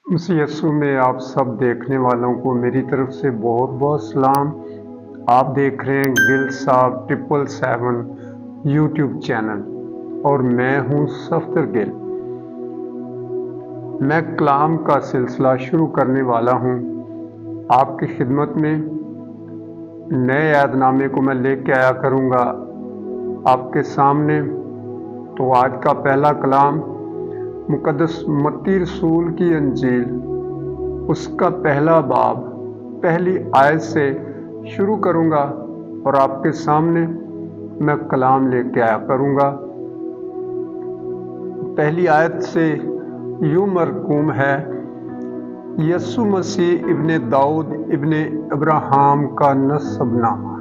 मसीह यस्सु में आप सब देखने वालों को मेरी तरफ से बहुत बहुत सलाम। आप देख रहे हैं गिल साहब 777 यूट्यूब चैनल और मैं हूं सफ्तर गिल। मैं कलाम का सिलसिला शुरू करने वाला हूं आपकी खिदमत में। नए ऐदनामे को मैं लेके आया करूंगा आपके सामने। तो आज का पहला कलाम मुकद्दस मत्ती रसूल की अंजील उसका पहला बाब पहली आयत से शुरू करूंगा और आपके सामने मैं कलाम लेके आया करूंगा। पहली आयत से यूं मरकूम है, यस्सु मसीह इब्ने दाऊद इब्ने अब्राहम का नसबनामा।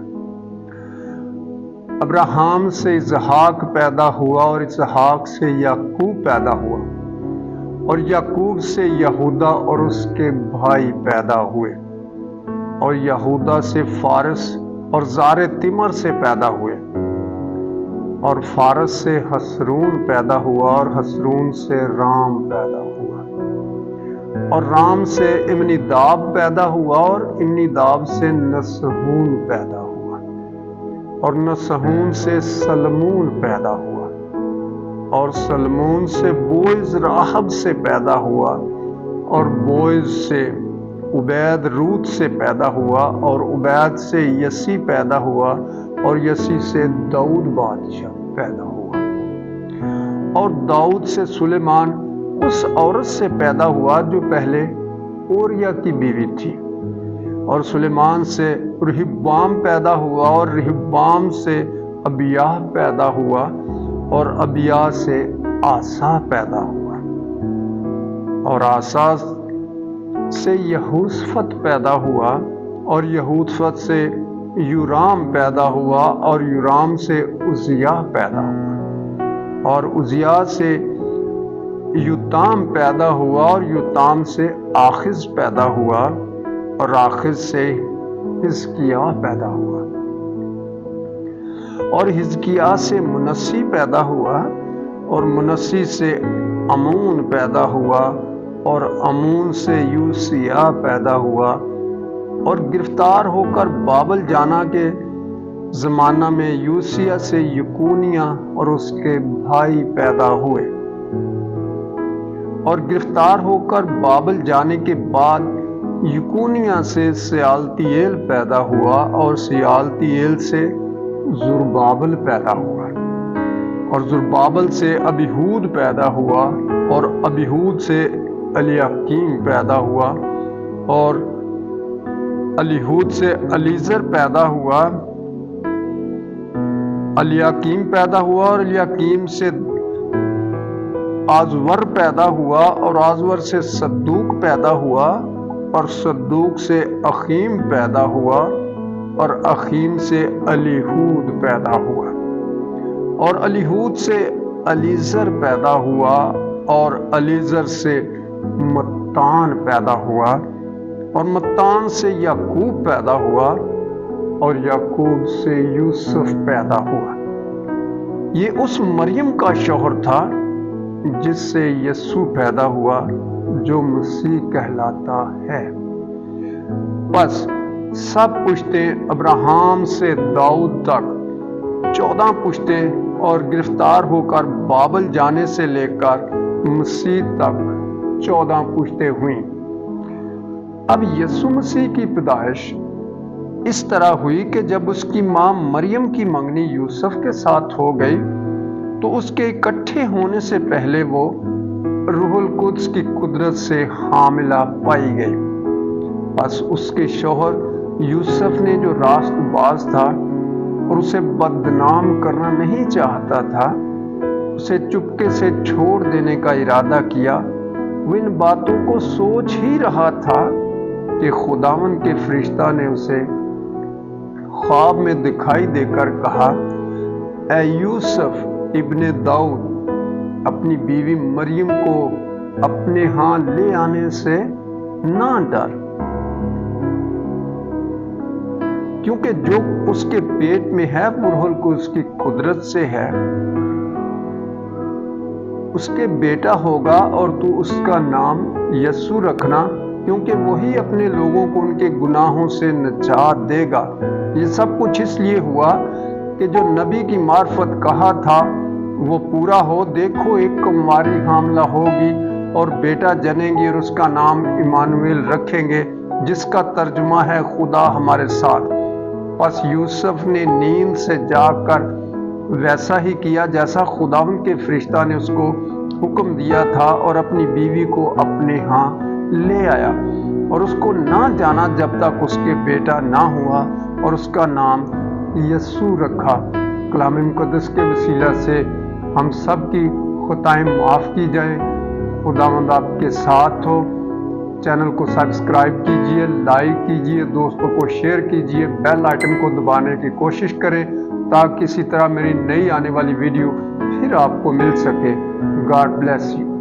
अब्राहम से इसहाक पैदा हुआ और इसहाक से याकूब पैदा हुआ और याकूब से यहूदा और उसके भाई पैदा हुए और यहूदा से फारस और ज़ारे तिमर से पैदा हुए और फारस से हसरून पैदा हुआ और हसरून से राम पैदा हुआ और राम से इम्नीदाब पैदा हुआ और इम्नीदाब से नसहून पैदा हुआ और नसहून से सलमून पैदा हुआ और सलमून से बोइज राहब से पैदा हुआ और बोइज से उबैद रूत से पैदा हुआ और उबैद से यसी पैदा हुआ और यसी से दाऊद बादशाह पैदा हुआ और दाऊद से सुलेमान उस औरत से पैदा हुआ जो पहले ओरिया की बीवी थी और सुलेमान से रिहबाम पैदा हुआ और रिहबाम से अबियाह पैदा हुआ और अबिया से आसा पैदा हुआ और आसा से यहूसफत पैदा हुआ और यहूसफत से यूराम पैदा हुआ और यूराम से उजिया पैदा हुआ और उजिया से युताम पैदा हुआ और युताम से आखिज पैदा हुआ और आखिज से हिजकिया पैदा हुआ और हिजकिया से मुनस्सी पैदा हुआ और मुनस्सी से अमून पैदा हुआ और अमून से यूसिया पैदा हुआ और गिरफ्तार होकर बाबल जाना के ज़माना में यूसिया से यकूनिया और उसके भाई पैदा हुए और गिरफ्तार होकर बाबल जाने के बाद यकूनिया से सियालतीएल पैदा हुआ और सियालतीएल से जुरबाबल पैदा हुआ और जुरबाबल से अबीहूद पैदा हुआ और अबीहूद से अलियाकीम पैदा हुआ और अलीहूद से अलीजर पैदा हुआ, अलियाकीम पैदा हुआ और अलियाकीम से आजवर पैदा हुआ और आजवर से सद्दूक पैदा हुआ और सद्दूक से अखीम पैदा हुआ और अखीम से अलीहूद पैदा हुआ और अलीहूद से अलीजर पैदा हुआ और अलीजर से मत्तान पैदा हुआ और मत्तान से याकूब पैदा हुआ और याकूब से यूसुफ पैदा हुआ। ये उस मरियम का शौहर था जिससे यस्सु पैदा हुआ जो मसीह कहलाता है। बस सब पुश्तें अब्राहम से दाऊद तक 14 पुश्तें और गिरफ्तार होकर बाबल जाने से लेकर मसीह तक 14 पुश्तें हुई। अब यस्सु मसीह की पैदाइश इस तरह हुई कि जब उसकी मां मरियम की मंगनी यूसुफ के साथ हो गई तो उसके इकट्ठे होने से पहले वो रूहुल कुद्स की कुदरत से हामिला पाई गई। बस उसके शौहर यूसुफ ने जो रास्तबाज था और उसे बदनाम करना नहीं चाहता था, उसे चुपके से छोड़ देने का इरादा किया। वो इन बातों को सोच ही रहा था कि खुदावन के फरिश्ता ने उसे ख्वाब में दिखाई देकर कहा, ऐ यूसुफ इब्ने दाऊद, अपनी बीवी मरियम को अपने यहाँ ले आने से ना डर, क्योंकि जो उसके पेट में है वो रूहुल कुद्स की कुदरत से है। اس کے بیٹا ہوگا اور تو اس کا نام یسوع رکھنا، کیونکہ وہی اپنے لوگوں کو ان کے گناہوں سے نجات دے گا۔ یہ سب کچھ اس لیے ہوا کہ جو نبی کی معرفت کہا تھا وہ پورا ہو۔ دیکھو ایک کماری حاملہ ہوگی اور بیٹا جنیں گی اور اس کا نام ایمانویل رکھیں گے، جس کا ترجمہ ہے خدا ہمارے ساتھ۔ پس یوسف نے نیند سے جاگ کر ویسا ہی کیا جیسا خداوند کے فرشتہ نے اس کو حکم دیا تھا، اور اپنی بیوی کو اپنے ہاں لے آیا، اور اس کو نہ جانا جب تک اس کے بیٹا نہ ہوا، اور اس کا نام یسوع رکھا۔ کلام مقدس کے وسیلہ سے ہم سب کی خطائیں معاف کی جائیں۔ خداوند آپ کے ساتھ ہو۔ چینل کو سبسکرائب کیجئے، لائک کیجئے، دوستوں کو شیئر کیجئے، بیل آئٹن کو دبانے کی کوشش کریں تاکہ اسی طرح میری نئی آنے والی ویڈیو پھر آپ کو مل سکے۔ God bless you.